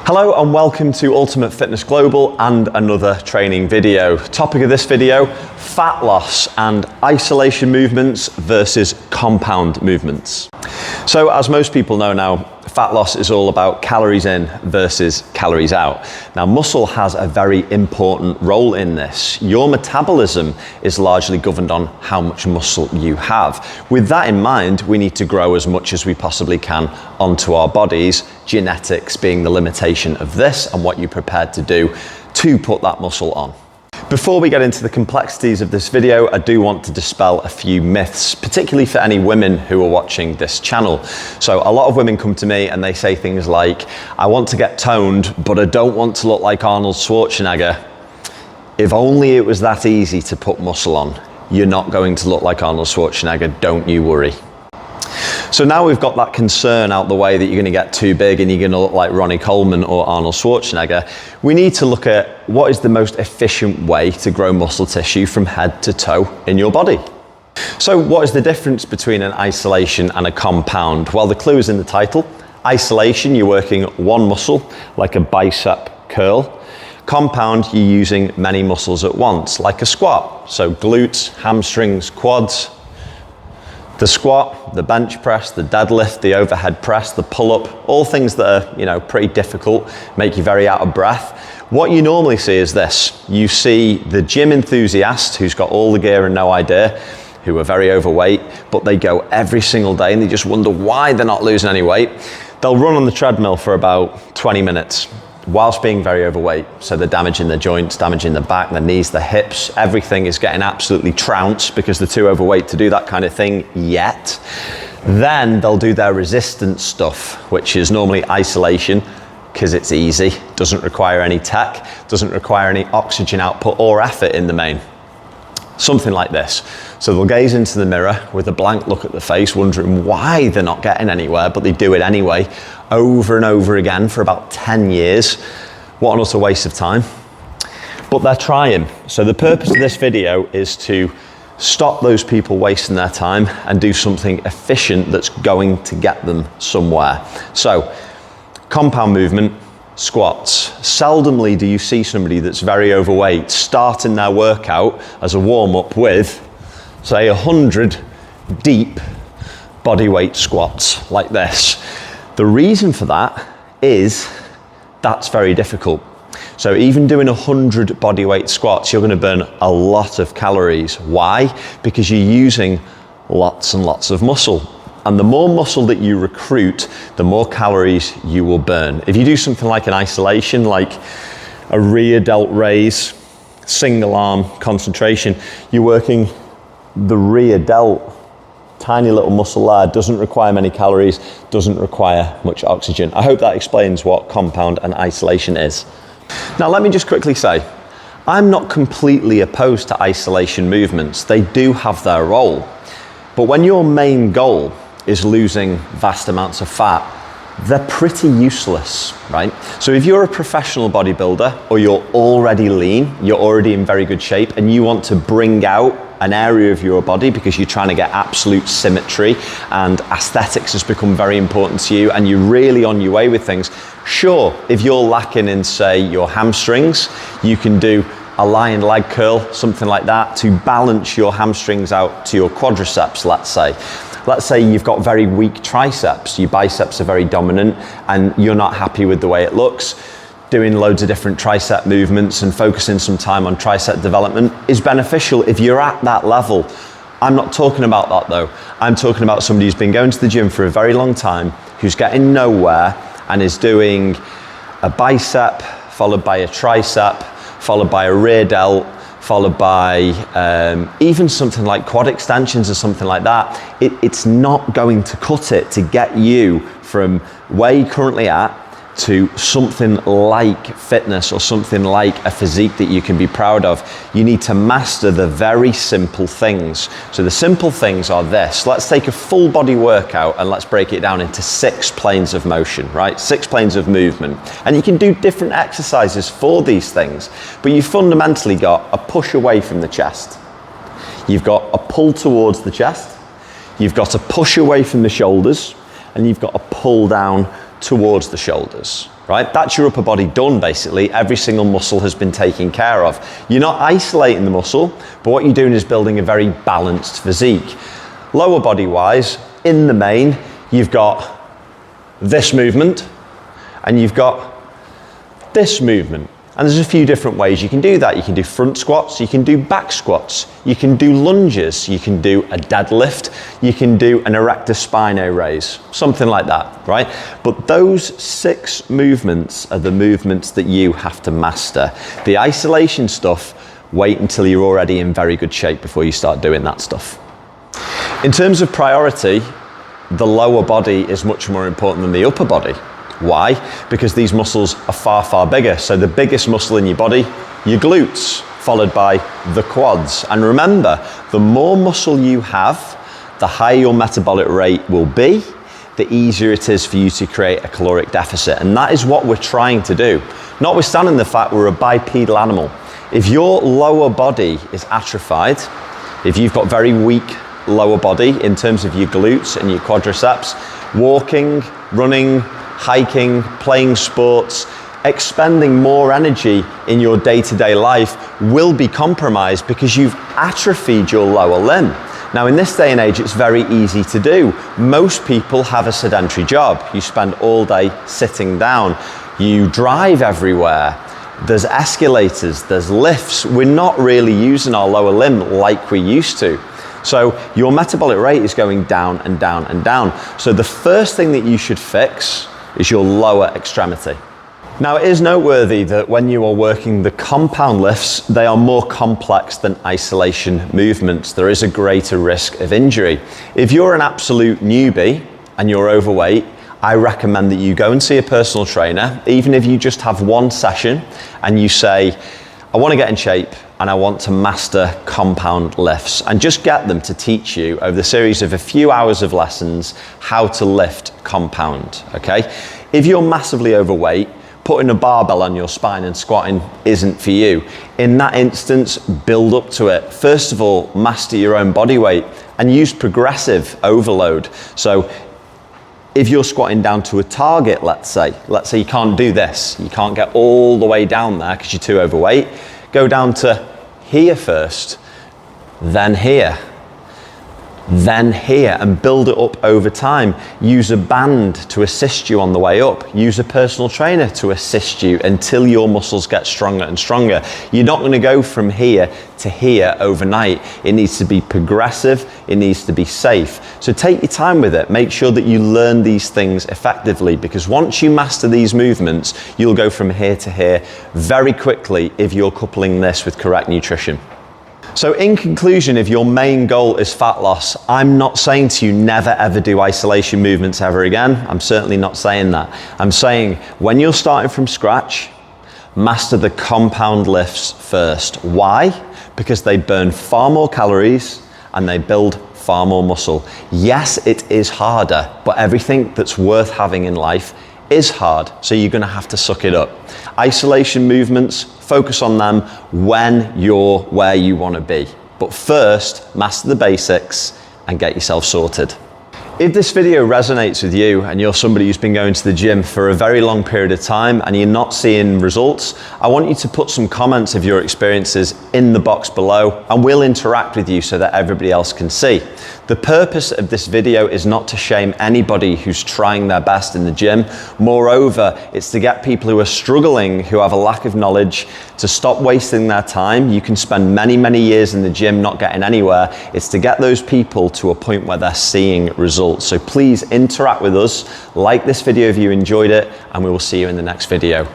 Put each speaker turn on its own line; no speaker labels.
Hello and welcome to Ultimate Fitness Global and another training video. Topic of this video, fat loss and isolation movements versus compound movements. So as most people know now, fat loss is all about calories in versus calories out. Now muscle has a very important role in this. Your metabolism is largely governed on how much muscle you have. With that in mind, we need to grow as much as we possibly can onto our bodies, genetics being the limitation of this and what you're prepared to do to put that muscle on. Before we get into the complexities of this video, I do want to dispel a few myths, particularly for any women who are watching this channel. So a lot of women come to me and they say things like, I want to get toned, but I don't want to look like Arnold Schwarzenegger. If only it was that easy to put muscle on. You're not going to look like Arnold Schwarzenegger, don't you worry. So now we've got that concern out the way that you're going to get too big and you're going to look like Ronnie Coleman or Arnold Schwarzenegger, we need to look at what is the most efficient way to grow muscle tissue from head to toe in your body. So what is the difference between an isolation and a compound? Well, the clue is in the title. Isolation, you're working one muscle, like a bicep curl. Compound, you're using many muscles at once, like a squat. So glutes, hamstrings, quads. The squat, the bench press, the deadlift, the overhead press, the pull-up, all things that are, pretty difficult, make you very out of breath. What you normally see is this. You see the gym enthusiast who's got all the gear and no idea, who are very overweight, but they go every single day and they just wonder why they're not losing any weight. They'll run on the treadmill for about 20 minutes whilst being very overweight. So they're damaging their joints, damaging the back, the knees, the hips, everything is getting absolutely trounced because they're too overweight to do that kind of thing yet. Then they'll do their resistance stuff, which is normally isolation, because it's easy, doesn't require any tech, doesn't require any oxygen output or effort in the main. Something like this. So they'll gaze into the mirror with a blank look at the face, wondering why they're not getting anywhere, but they do it anyway, over and over again for about 10 years. What an utter waste of time. But they're trying. So the purpose of this video is to stop those people wasting their time and do something efficient that's going to get them somewhere. So, compound movement, squats. Seldomly do you see somebody that's very overweight starting their workout as a warm-up with, say, 100 deep bodyweight squats like this. The reason for that is that's very difficult. So even doing 100 bodyweight squats, you're going to burn a lot of calories. Why? Because you're using lots and lots of muscle. And the more muscle that you recruit, the more calories you will burn. If you do something like an isolation, like a rear delt raise, single arm concentration, you're working the rear delt, tiny little muscle there, doesn't require many calories, doesn't require much oxygen. I hope that explains what compound and isolation is. Now let me just quickly say, I'm not completely opposed to isolation movements. They do have their role. But when your main goal is losing vast amounts of fat, they're pretty useless, right? So if you're a professional bodybuilder or you're already lean, you're already in very good shape and you want to bring out an area of your body because you're trying to get absolute symmetry and aesthetics has become very important to you and you're really on your way with things, sure, if you're lacking in, say, your hamstrings, you can do a lion leg curl, something like that, to balance your hamstrings out to your quadriceps, let's say. Let's say you've got very weak triceps, your biceps are very dominant and you're not happy with the way it looks. Doing loads of different tricep movements and focusing some time on tricep development is beneficial if you're at that level. I'm not talking about that though. I'm talking about somebody who's been going to the gym for a very long time, who's getting nowhere and is doing a bicep followed by a tricep, followed by a rear delt, followed by even something like quad extensions or something like that. It's not going to cut it to get you from where you're currently at to something like fitness or something like a physique that you can be proud of. You need to master the very simple things. So the simple things are this. Let's take a full body workout and let's break it down into 6 planes of motion, right? 6 planes of movement. And you can do different exercises for these things, but you fundamentally got a push away from the chest. You've got a pull towards the chest. You've got a push away from the shoulders, and you've got a pull down towards the shoulders. right? That's your upper body done, basically. Every single muscle has been taken care of. You're not isolating the muscle, but what you're doing is building a very balanced physique. Lower body wise, in the main, you've got this movement and you've got this movement. And there's a few different ways you can do that. You can do front squats, you can do back squats, you can do lunges, you can do a deadlift, you can do an erector spino raise, something like that, right? But those 6 movements are the movements that you have to master. The isolation stuff, wait until you're already in very good shape before you start doing that stuff. In terms of priority, the lower body is much more important than the upper body. Why? Because these muscles are far, far bigger. So the biggest muscle in your body, your glutes, followed by the quads. And remember, the more muscle you have, the higher your metabolic rate will be, the easier it is for you to create a caloric deficit. And that is what we're trying to do. Notwithstanding the fact we're a bipedal animal. If your lower body is atrophied, if you've got very weak lower body in terms of your glutes and your quadriceps, walking, running, hiking, playing sports, expending more energy in your day-to-day life will be compromised because you've atrophied your lower limb. Now in this day and age, it's very easy to do. Most people have a sedentary job. You spend all day sitting down. You drive everywhere. There's escalators, there's lifts. We're not really using our lower limb like we used to. So your metabolic rate is going down and down and down. So the first thing that you should fix is your lower extremity. Now it is noteworthy that when you are working the compound lifts, they are more complex than isolation movements. There is a greater risk of injury. If you're an absolute newbie and you're overweight, I recommend that you go and see a personal trainer, even if you just have one session and you say, I want to get in shape and I want to master compound lifts, and just get them to teach you over the series of a few hours of lessons how to lift compound, okay? If you're massively overweight, putting a barbell on your spine and squatting isn't for you. In that instance, build up to it. First of all, master your own body weight and use progressive overload. So if you're squatting down to a target, let's say you can't do this, you can't get all the way down there because you're too overweight, go down to here first, then here, and build it up over time. Use a band to assist you on the way up. Use a personal trainer to assist you until your muscles get stronger and stronger. You're not going to go from here to here overnight. It needs to be progressive, it needs to be safe. So take your time with it. Make sure that you learn these things effectively, because once you master these movements, you'll go from here to here very quickly if you're coupling this with correct nutrition. So in conclusion, if your main goal is fat loss, I'm not saying to you never ever do isolation movements ever again. I'm certainly not saying that. I'm saying when you're starting from scratch, master the compound lifts first. Why? Because they burn far more calories and they build far more muscle. Yes, it is harder, but everything that's worth having in life is hard, so you're going to have to suck it up. Isolation movements, focus on them when you're where you want to be. But first, master the basics and get yourself sorted. If this video resonates with you and you're somebody who's been going to the gym for a very long period of time and you're not seeing results, I want you to put some comments of your experiences in the box below and we'll interact with you so that everybody else can see. The purpose of this video is not to shame anybody who's trying their best in the gym. Moreover, it's to get people who are struggling, who have a lack of knowledge, to stop wasting their time. You can spend many, many years in the gym not getting anywhere. It's to get those people to a point where they're seeing results. So please interact with us, like this video if you enjoyed it, and we will see you in the next video.